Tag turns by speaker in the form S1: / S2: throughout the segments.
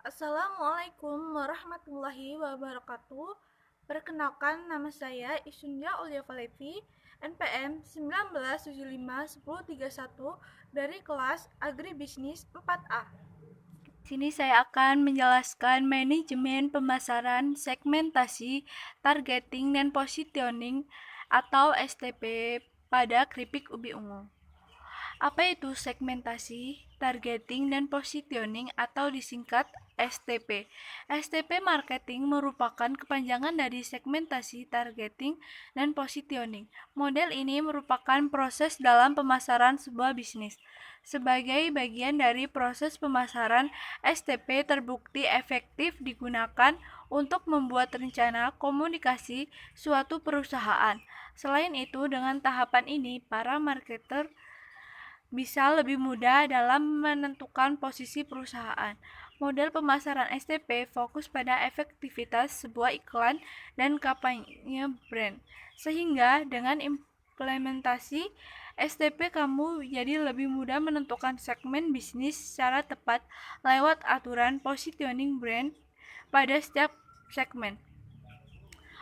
S1: Assalamualaikum warahmatullahi wabarakatuh. Perkenalkan, nama saya Isunda Oliva Levi, NPM 19751031 dari kelas Agribisnis 4A. Sini saya akan menjelaskan manajemen pemasaran, segmentasi, targeting, dan positioning atau STP pada keripik ubi ungu. Apa itu segmentasi, targeting, dan positioning atau disingkat STP? STP marketing merupakan kepanjangan dari segmentasi, targeting, dan positioning. Model ini merupakan proses dalam pemasaran sebuah bisnis. Sebagai bagian dari proses pemasaran, STP terbukti efektif digunakan untuk membuat rencana komunikasi suatu perusahaan. Selain itu, dengan tahapan ini, para marketer bisa lebih mudah dalam menentukan posisi perusahaan. Model pemasaran STP fokus pada efektivitas sebuah iklan dan kampanye brand. Sehingga dengan implementasi STP kamu jadi lebih mudah menentukan segmen bisnis secara tepat lewat aturan positioning brand pada setiap segmen.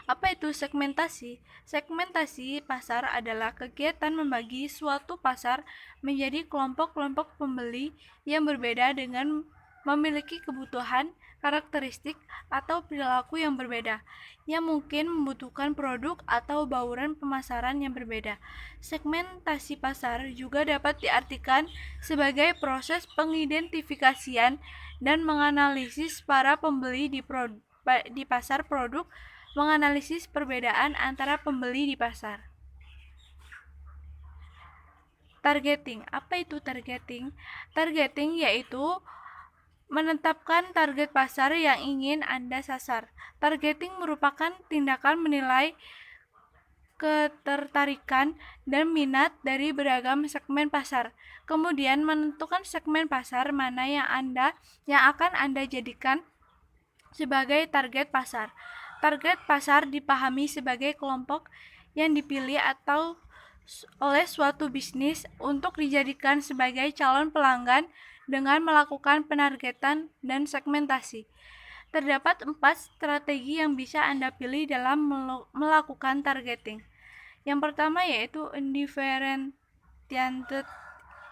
S1: Apa itu segmentasi? Segmentasi pasar adalah kegiatan membagi suatu pasar menjadi kelompok-kelompok pembeli yang berbeda dengan memiliki kebutuhan, karakteristik, atau perilaku yang berbeda, yang mungkin membutuhkan produk atau bauran pemasaran yang berbeda. Segmentasi pasar juga dapat diartikan sebagai proses pengidentifikasian dan menganalisis para pembeli di pasar produk, menganalisis perbedaan antara pembeli di pasar. Targeting. Apa itu targeting? Targeting yaitu menetapkan target pasar yang ingin Anda sasar. Targeting merupakan tindakan menilai ketertarikan dan minat dari beragam segmen pasar. Kemudian menentukan segmen pasar mana yang akan Anda jadikan sebagai target pasar. Target pasar dipahami sebagai kelompok yang dipilih atau oleh suatu bisnis untuk dijadikan sebagai calon pelanggan dengan melakukan penargetan dan segmentasi. Terdapat 4 strategi yang bisa Anda pilih dalam melakukan targeting. Yang pertama yaitu undifferentiated,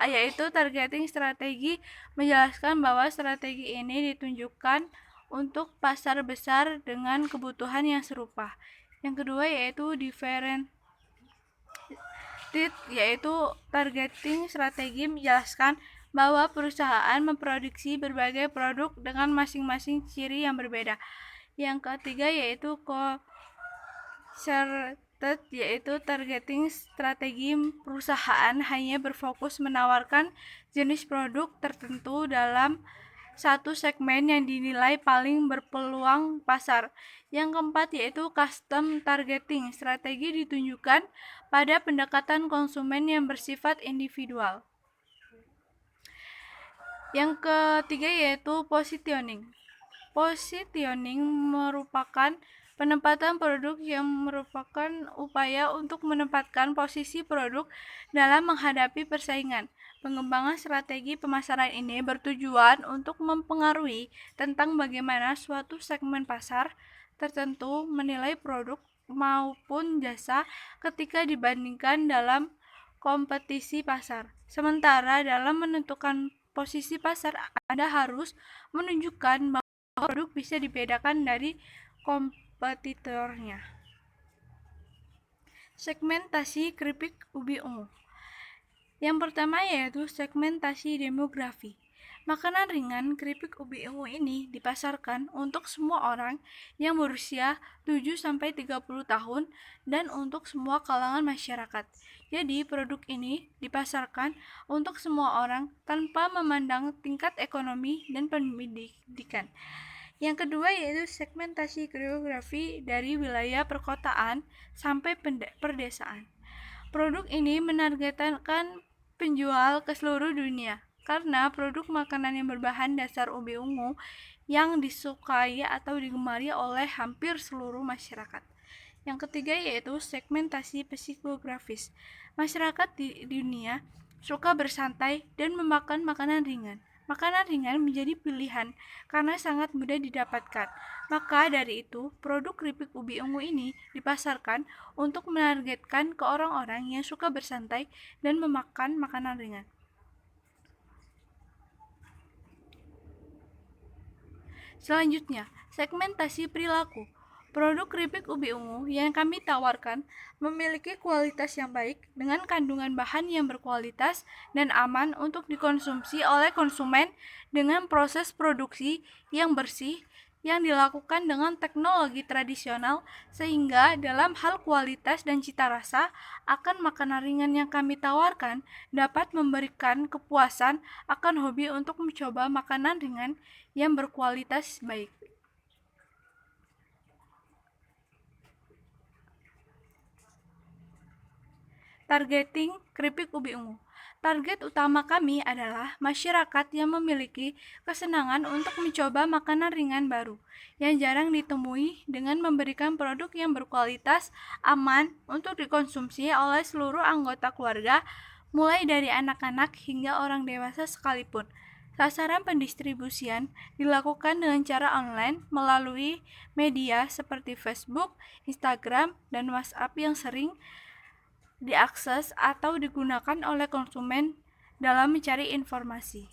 S1: yaitu targeting strategi menjelaskan bahwa strategi ini ditunjukkan untuk pasar besar dengan kebutuhan yang serupa. Yang kedua yaitu differentiated, yaitu targeting strategi menjelaskan bahwa perusahaan memproduksi berbagai produk dengan masing-masing ciri yang berbeda. Yang ketiga yaitu concerted, yaitu targeting strategi perusahaan hanya berfokus menawarkan jenis produk tertentu dalam satu segmen yang dinilai paling berpeluang pasar. Yang keempat yaitu custom targeting. Strategi ditunjukkan pada pendekatan konsumen yang bersifat individual. Yang ketiga yaitu positioning. Positioning merupakan penempatan produk yang merupakan upaya untuk menempatkan posisi produk dalam menghadapi persaingan. Pengembangan strategi pemasaran ini bertujuan untuk mempengaruhi tentang bagaimana suatu segmen pasar tertentu menilai produk maupun jasa ketika dibandingkan dalam kompetisi pasar. Sementara dalam menentukan posisi pasar, Anda harus menunjukkan bahwa produk bisa dibedakan dari kompetitornya. Segmentasi keripik ubi ungu. Yang pertama yaitu segmentasi demografi. Makanan ringan keripik ubi ungu ini dipasarkan untuk semua orang yang berusia 7-30 tahun dan untuk semua kalangan masyarakat. Jadi produk ini dipasarkan untuk semua orang tanpa memandang tingkat ekonomi dan pendidikan. Yang kedua yaitu segmentasi geografi dari wilayah perkotaan sampai perdesaan. Produk ini menargetkan penjual ke seluruh dunia karena produk makanan yang berbahan dasar ubi ungu yang disukai atau digemari oleh hampir seluruh masyarakat. Yang ketiga yaitu segmentasi psikografis. Masyarakat di dunia suka bersantai dan memakan makanan ringan. makanan ringan menjadi pilihan karena sangat mudah didapatkan. Maka dari itu, produk keripik ubi ungu ini dipasarkan untuk menargetkan ke orang-orang yang suka bersantai dan memakan makanan ringan. Selanjutnya, segmentasi perilaku. Produk keripik ubi ungu yang kami tawarkan memiliki kualitas yang baik dengan kandungan bahan yang berkualitas dan aman untuk dikonsumsi oleh konsumen dengan proses produksi yang bersih yang dilakukan dengan teknologi tradisional sehingga dalam hal kualitas dan cita rasa akan makanan ringan yang kami tawarkan dapat memberikan kepuasan akan hobi untuk mencoba makanan ringan yang berkualitas baik. Targeting keripik ubi ungu. Target utama kami adalah masyarakat yang memiliki kesenangan untuk mencoba makanan ringan baru yang jarang ditemui dengan memberikan produk yang berkualitas, aman untuk dikonsumsi oleh seluruh anggota keluarga, mulai dari anak-anak hingga orang dewasa sekalipun. Sasaran pendistribusian dilakukan dengan cara online melalui media seperti Facebook, Instagram, dan WhatsApp yang sering diakses atau digunakan oleh konsumen dalam mencari informasi.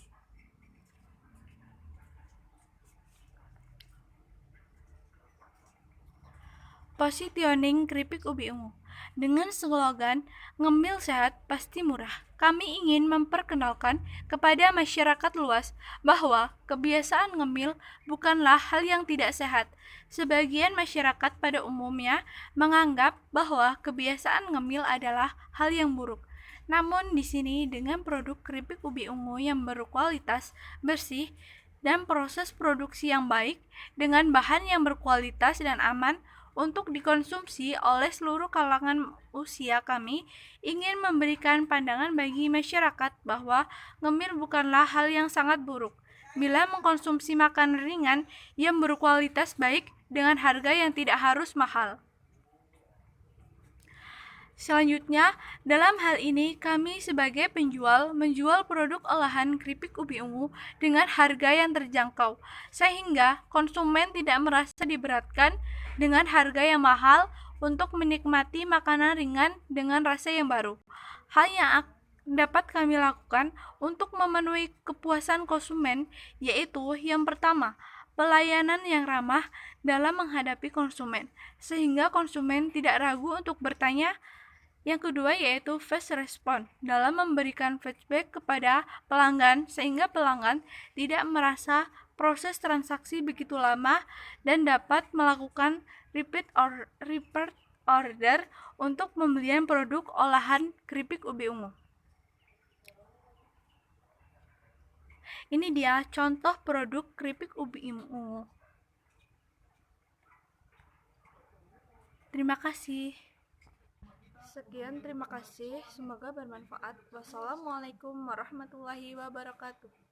S1: Positioning keripik ubi ungu. Dengan slogan "Ngemil sehat pasti murah", kami ingin memperkenalkan kepada masyarakat luas bahwa kebiasaan ngemil bukanlah hal yang tidak sehat. Sebagian masyarakat pada umumnya menganggap bahwa kebiasaan ngemil adalah hal yang buruk. Namun di sini dengan produk keripik ubi ungu yang berkualitas, bersih, dan proses produksi yang baik dengan bahan yang berkualitas dan aman untuk dikonsumsi oleh seluruh kalangan usia, kami ingin memberikan pandangan bagi masyarakat bahwa ngemil bukanlah hal yang sangat buruk bila mengkonsumsi makanan ringan yang berkualitas baik dengan harga yang tidak harus mahal. Selanjutnya, dalam hal ini kami sebagai penjual menjual produk olahan keripik ubi ungu dengan harga yang terjangkau, sehingga konsumen tidak merasa diberatkan dengan harga yang mahal untuk menikmati makanan ringan dengan rasa yang baru. Hal yang dapat kami lakukan untuk memenuhi kepuasan konsumen yaitu yang pertama, pelayanan yang ramah dalam menghadapi konsumen, sehingga konsumen tidak ragu untuk bertanya. Yang kedua yaitu fast response dalam memberikan feedback kepada pelanggan sehingga pelanggan tidak merasa proses transaksi begitu lama dan dapat melakukan repeat order untuk pembelian produk olahan keripik ubi ungu. Ini dia contoh produk keripik ubi ungu. Terima kasih. Sekian, terima kasih. Semoga bermanfaat. Wassalamualaikum warahmatullahi wabarakatuh.